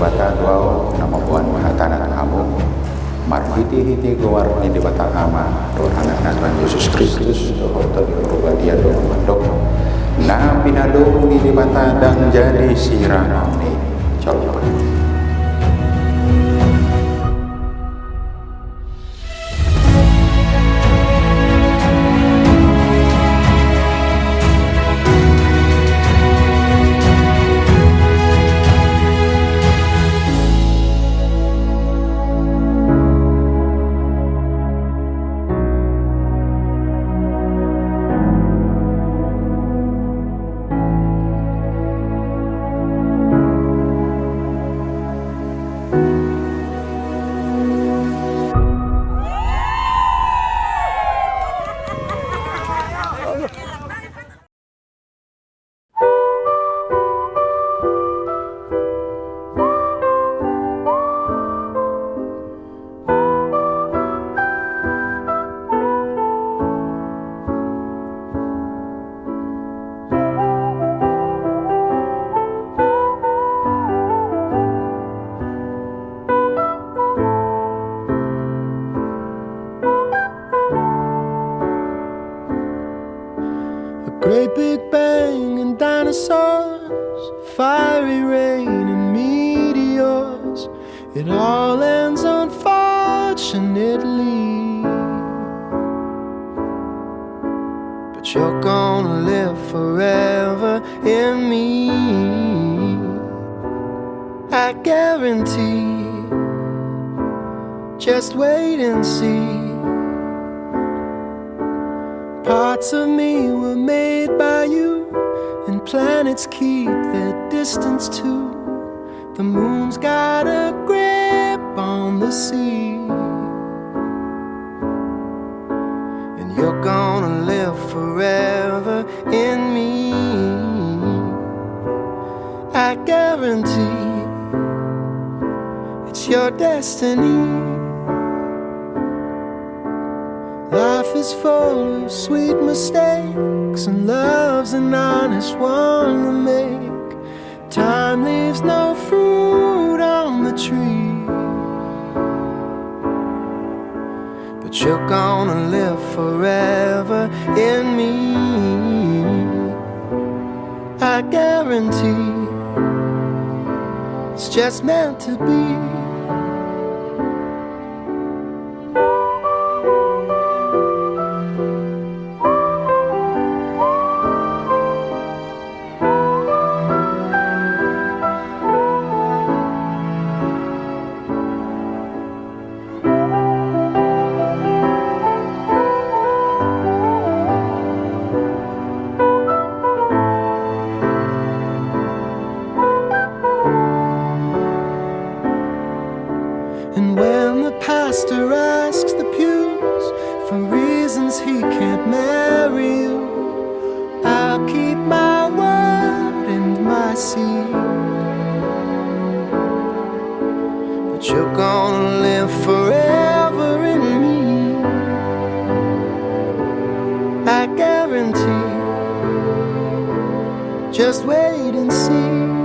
bata duao nama buan mahatana kamu marhiti-hiti gowar ni di bata ama doa anak Tuhan Yesus Kristus doa di dia doa mandok na pinado ni di bata dan jadi siranoni coba. Great big bang and dinosaurs, fiery rain and meteors. It all ends unfortunately, but you're gonna live forever in me, I guarantee. Just wait and see. Parts of me were made by you, and planets keep their distance too. The moon's got a grip on the sea, and you're gonna live forever in me, I guarantee. It's your destiny. Life is full of sweet mistakes, and love's an honest one to make. Time leaves no fruit on the tree, but you're gonna live forever in me, I guarantee. It's just meant to be. And when the pastor asks the pews for reasons he can't marry you, I'll keep my word and my seed, but you're gonna live forever in me, I guarantee. Just wait and see.